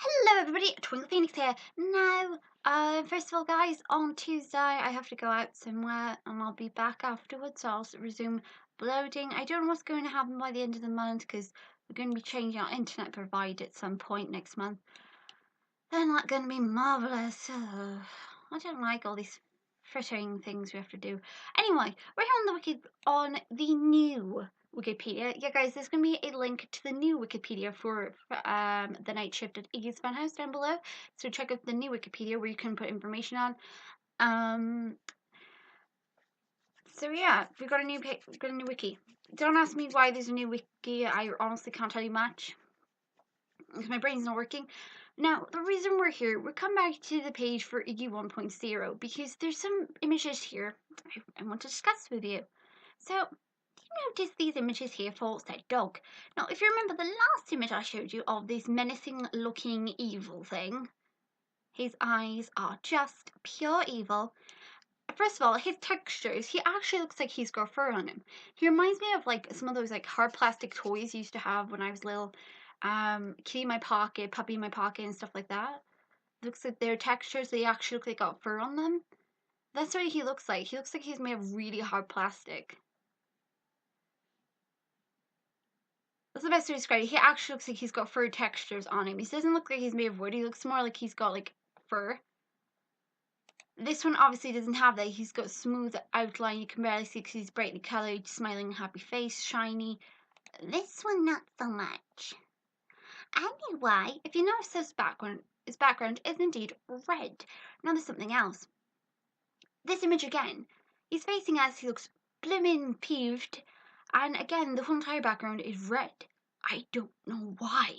Hello everybody, TwinklePhoenix here. Now, first of all guys, on Tuesday I have to go out somewhere and I'll be back afterwards, so I'll resume uploading. I don't know what's going to happen by the end of the month because we're going to be changing our internet provider at some point next month. They're not going to be marvellous. I don't like all these frittering things we have to do. Anyway, we're here on the new Wikipedia. Yeah, guys, there's going to be a link to the new Wikipedia for the night shift at Iggy's Funhouse down below. So check out the new Wikipedia where you can put information on. So yeah, we've got a new wiki. Don't ask me why there's a new wiki. I honestly can't tell you much because my brain's not working. Now, the reason we're here, we come back to the page for Iggy 1.0 because there's some images here I want to discuss with you. So, do you notice these images here for said dog? Now, if you remember the last image I showed you of this menacing looking evil thing, his eyes are just pure evil. First of all, his textures, he actually looks like he's got fur on him. He reminds me of like some of those like hard plastic toys I used to have when I was little. Kitty in my pocket, puppy in my pocket, and stuff like that. Looks like their textures, they actually look like they got fur on them. That's what he looks like. He looks like he's made of really hard plastic. That's the best way to describe it. He actually looks like he's got fur textures on him. He doesn't look like he's made of wood. He looks more like he's got like fur. This one obviously doesn't have that. He's got a smooth outline. You can barely see because he's brightly coloured, smiling, happy face, shiny. This one not so much. Anyway, if you notice his background is indeed red. Now there's something else. This image again, he's facing us, he looks blimmin' peeved, and again the whole entire background is red. I don't know why.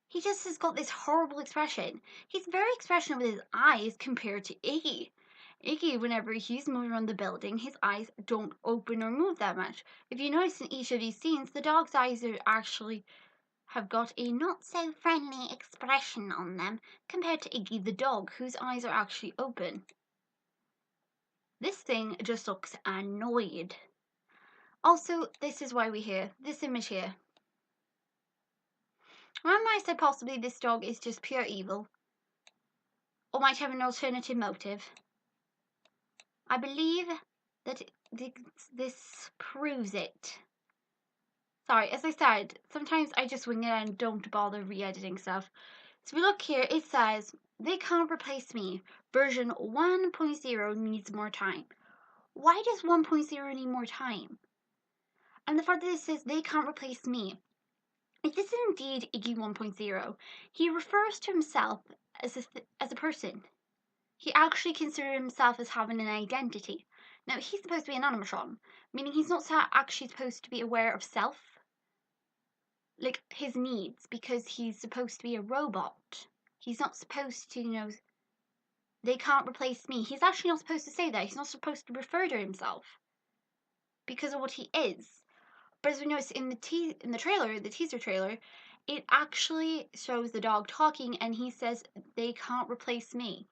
He just has got this horrible expression. He's very expressional with his eyes compared to Iggy. Iggy, whenever he's moving around the building, his eyes don't open or move that much. If you notice in each of these scenes, the dog's eyes are actually have got a not so friendly expression on them compared to Iggy the dog, whose eyes are actually open. This thing just looks annoyed. Also, this is why we're here. This image here. Remember I said possibly this dog is just pure evil? Or might have an alternative motive? I believe that this proves it. Sorry, as I said, sometimes I just wing it and don't bother re-editing stuff. So if we look here, it says, they can't replace me. Version 1.0 needs more time. Why does 1.0 need more time? And the fact that it says, they can't replace me. If this is indeed Iggy 1.0, he refers to himself as a person. He actually considers himself as having an identity. Now, he's supposed to be an animatron, meaning he's not actually supposed to be aware of self, like his needs, because he's supposed to be a robot. He's not supposed to, they can't replace me. He's actually not supposed to say that. He's not supposed to refer to himself because of what he is. But as we notice in the teaser trailer, it actually shows the dog talking and he says, they can't replace me.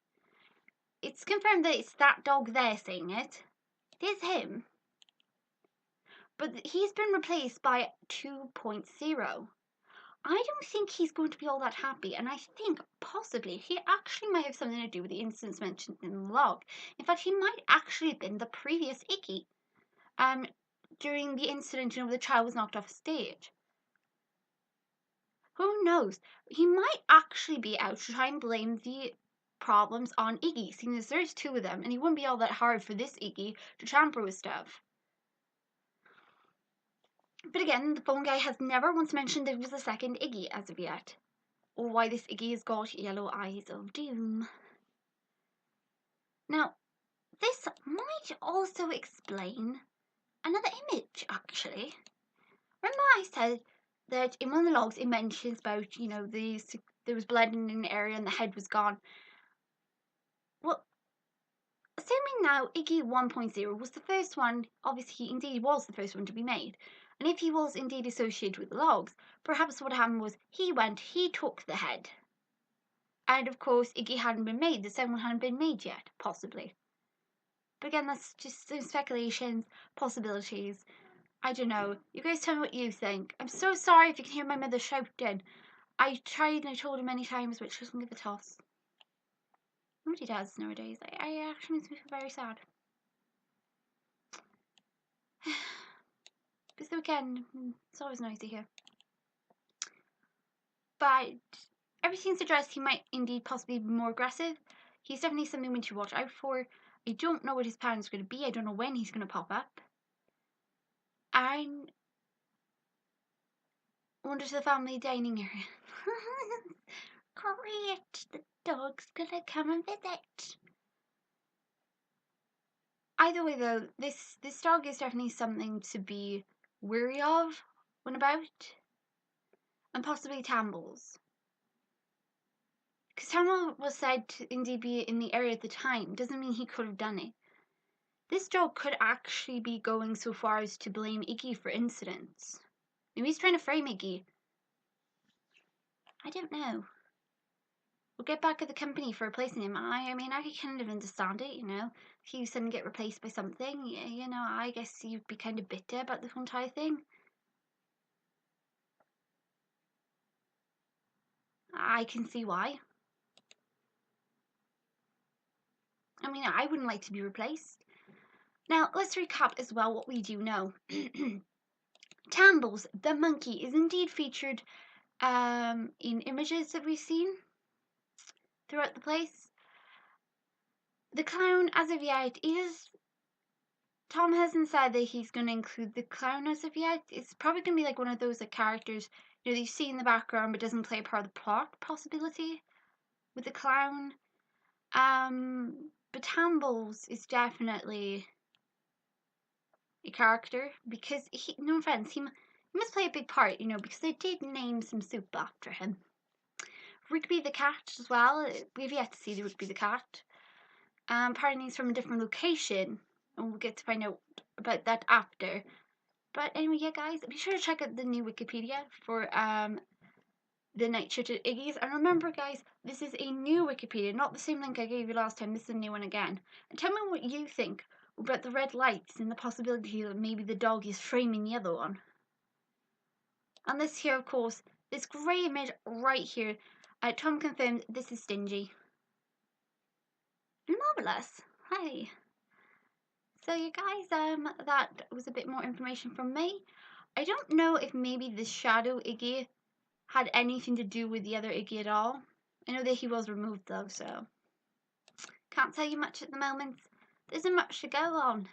It's confirmed that it's that dog there saying it. It is him. But he's been replaced by 2.0. I don't think he's going to be all that happy, and I think possibly he actually might have something to do with the incidents mentioned in the log. In fact, he might actually have been the previous Iggy. During the incident, the child was knocked off stage. Who knows? He might actually be out to try and blame the problems on Iggy, seeing as there's two of them, and he wouldn't be all that hard for this Iggy to tamper with stuff. But again, the phone guy has never once mentioned there was a second Iggy as of yet, or why this Iggy has got yellow eyes of doom. Now, this might also explain another image, actually. Remember I said that in one of the logs it mentions about, there was blood in an area and the head was gone. Well, assuming now Iggy 1.0 was the first one, obviously he indeed was the first one to be made, and if he was indeed associated with the logs, perhaps what happened was he took the head. And of course Iggy hadn't been made, the second one hadn't been made yet, possibly. But again, that's just some speculations, possibilities. I don't know. You guys tell me what you think. I'm so sorry if you can hear my mother shouting. I tried and I told her many times, but she doesn't give a toss. Nobody does nowadays. I actually makes me feel very sad. It's the weekend. It's always noisy here. But everything suggests he might indeed possibly be more aggressive. He's definitely something we need to watch out for. I don't know what his plan is going to be. I don't know when he's going to pop up. And wander to the family dining area. Great! The dog's gonna come and visit. Either way, though, this dog is definitely something to be wary of when about, and possibly Tambles. Because Tamble was said to indeed be in the area at the time, doesn't mean he could have done it. This dog could actually be going so far as to blame Iggy for incidents. Maybe he's trying to frame Iggy. I don't know. We'll get back at the company for replacing him. I mean, I kind of understand it, you know. If you suddenly get replaced by something, you know, I guess you'd be kind of bitter about the whole entire thing. I can see why. I mean, I wouldn't like to be replaced. Now, let's recap as well what we do know. Tambles, the monkey, is indeed featured in images that we've seen throughout the place. The clown, as of yet, is... Tom hasn't said that he's going to include the clown as of yet. It's probably going to be like one of those like characters, you know, that you see in the background but doesn't play a part of the plot, possibility, with the clown. But Tambles is definitely a character because he, no offense, he must play a big part, you know, because they did name some soup after him. Rigby the cat as well. We've yet to see the Rigby the cat. Apparently he's from a different location, and we'll get to find out about that after. But anyway, yeah, guys, be sure to check out the new Wikipedia for the night shift at Iggy's. And remember, guys, this is a new Wikipedia, not the same link I gave you last time. This is a new one again. And tell me what you think about the red lights and the possibility that maybe the dog is framing the other one. And this here, of course, this grey image right here. Tom confirmed this is Stingy. Marvellous. Hey. So you guys, that was a bit more information from me. I don't know if maybe the shadow Iggy had anything to do with the other Iggy at all. I know that he was removed though, so can't tell you much at the moment. There isn't much to go on.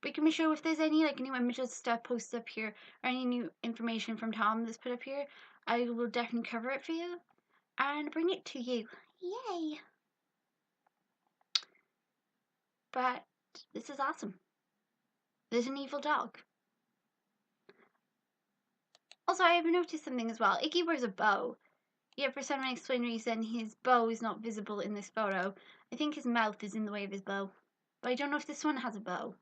But you can be sure if there's any like new images stuff posted up here or any new information from Tom that's put up here, I will definitely cover it for you and bring it to you. Yay! But this is awesome. There's an evil dog. Also, I have noticed something as well. Iggy wears a bow. Yet for some unexplained reason, his bow is not visible in this photo. I think his mouth is in the way of his bow. But I don't know if this one has a bow.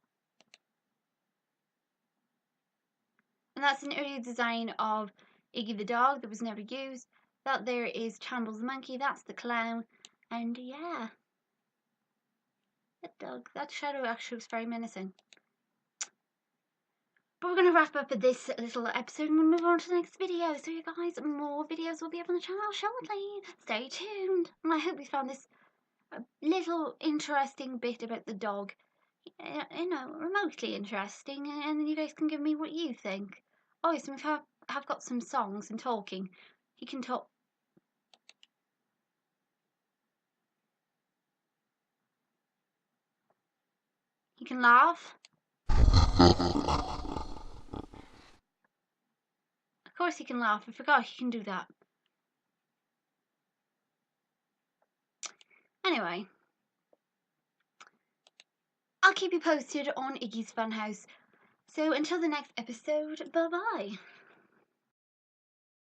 And that's an early design of Iggy the dog that was never used. That there is Tambles the monkey. That's the clown. And yeah. That dog, that shadow actually looks very menacing. But we're going to wrap up with this little episode and we'll move on to the next video. So you guys, more videos will be up on the channel shortly. Stay tuned. And I hope you found this a little interesting bit about the dog. You know, remotely interesting. And then you guys can give me what you think. Oh, yes, we have got some songs and talking. He can talk. He can laugh. Of course he can laugh. I forgot he can do that. Anyway, I'll keep you posted on Iggy's Funhouse. So until the next episode, bye-bye.